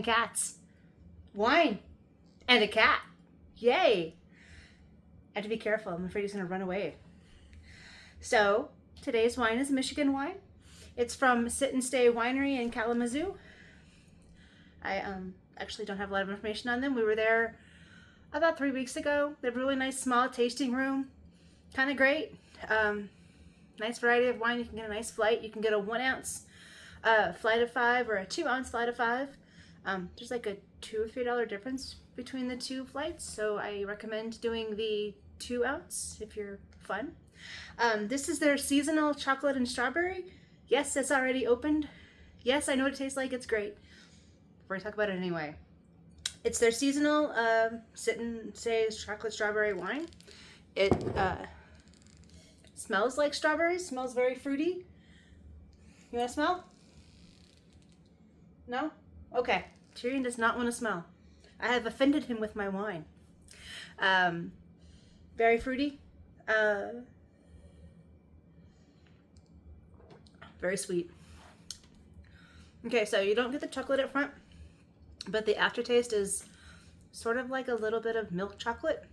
cats. Wine. And a cat. Yay. I have to be careful. I'm afraid he's going to run away. So, today's wine is Michigan wine. It's from Sit and Stay Winery in Kalamazoo. I actually don't have a lot of information on them. We were there about 3 weeks ago. They have a really nice small tasting room. Kind of great. Nice variety of wine. You can get a nice flight. You can get a 1 ounce flight of 5 or a 2 ounce flight of 5. There's like a $2 or $3 difference between the two flights, so I recommend doing the 2 ounce if you're fun. This is their seasonal chocolate and strawberry. Yes, it's already opened. Yes, I know what it tastes like. It's great. We're gonna talk about it anyway. It's their seasonal Sit and Stay chocolate strawberry wine. It smells like strawberries. Smells very fruity. You want to smell? No? Okay. Tyrion does not want to smell. I have offended him with my wine. Very fruity. Very sweet. Okay, so you don't get the chocolate up front, but the aftertaste is sort of like a little bit of milk chocolate.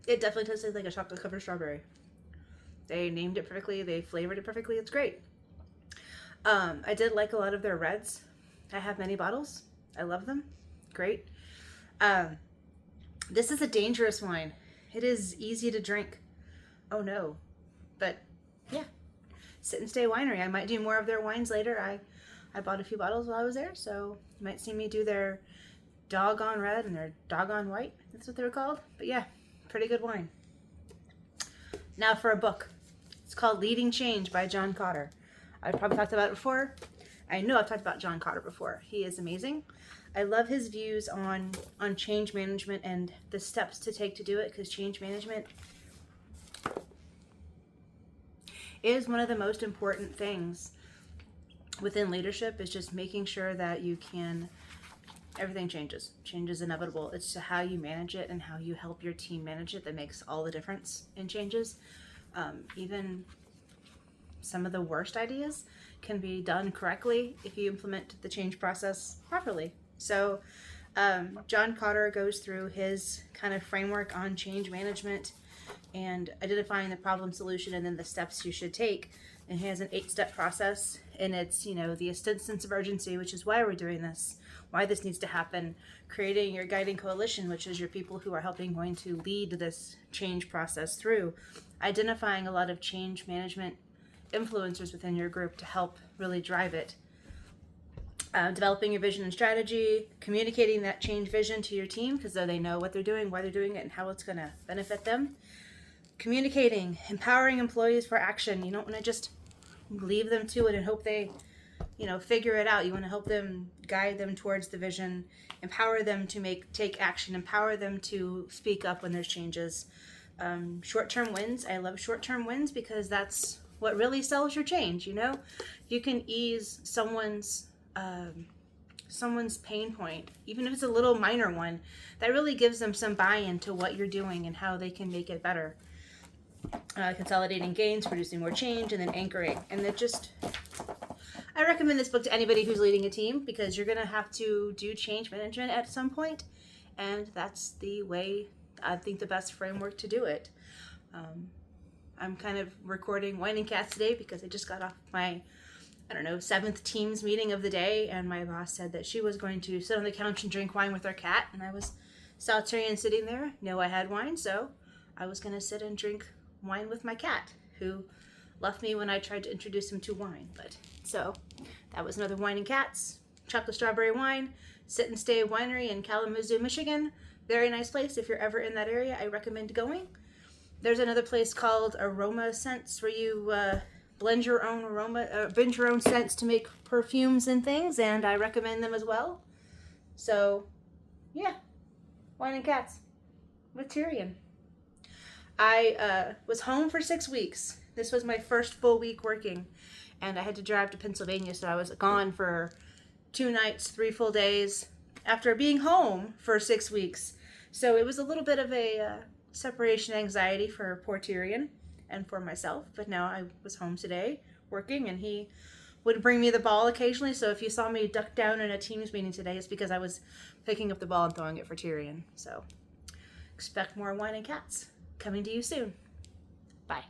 It definitely tastes like a chocolate covered strawberry. They named it perfectly. They flavored it perfectly. It's great. I did like a lot of their reds. I have many bottles. I love them. Great. This is a dangerous wine. It is easy to drink. Oh no. But yeah. Sit and Stay Winery. I might do more of their wines later. I bought a few bottles while I was there, so you might see me do their doggone red and their doggone white. That's what they were called. But yeah, pretty good wine. Now for a book. It's called Leading Change by John Kotter. I've probably talked about it before. I know I've talked about John Kotter before. He is amazing. I love his views on change management and the steps to take to do it, because change management is one of the most important things within leadership, is just making sure that you can, everything changes. Change is inevitable. It's how you manage it and how you help your team manage it that makes all the difference in changes. Even some of the worst ideas can be done correctly if you implement the change process properly. So John Kotter goes through his kind of framework on change management and identifying the problem, solution, and then the steps you should take. And he has an 8-step process, and it's, you know, the sense of urgency, which is why we're doing this, why this needs to happen, creating your guiding coalition, which is your people who are going to lead this change process through, identifying a lot of change management influencers within your group to help really drive it, developing your vision and strategy, communicating that change vision to your team, because though they know what they're doing, why they're doing it, and how it's going to benefit them. Communicating, empowering employees for action. You don't want to just leave them to it and hope they, you know, figure it out. You want to help them, guide them towards the vision, empower them to take action, empower them to speak up when there's changes. Short-term wins. I love short-term wins because that's what really sells your change. You know, you can ease someone's pain point, even if it's a little minor one, that really gives them some buy-in to what you're doing and how they can make it better. Consolidating gains, producing more change, and then anchoring. And it just, I recommend this book to anybody who's leading a team, because you're going to have to do change management at some point, and that's the way, I think, the best framework to do it. I'm kind of recording Wine and Cats today because I just got off my, 7th Teams meeting of the day, and my boss said that she was going to sit on the couch and drink wine with her cat, and I saw Tyrion sitting there, knew I had wine, so I was going to sit and drink wine with my cat, who left me when I tried to introduce him to wine. But so that was another Wine and Cats, chocolate strawberry wine, Sit and Stay Winery in Kalamazoo, Michigan. Very nice place. If you're ever in that area, I recommend going. There's another place called Aroma Scents, where you blend your own scents to make perfumes and things, and I recommend them as well. So yeah, Wine and Cats with Tyrion. I was home for 6 weeks. This was my first full week working, and I had to drive to Pennsylvania, so I was gone for 2 nights, 3 full days after being home for 6 weeks. So it was a little bit of a separation anxiety for poor Tyrion and for myself, but now I was home today working, and he would bring me the ball occasionally. So if you saw me duck down in a Teams meeting today, it's because I was picking up the ball and throwing it for Tyrion. So expect more Wine and Cats coming to you soon. Bye.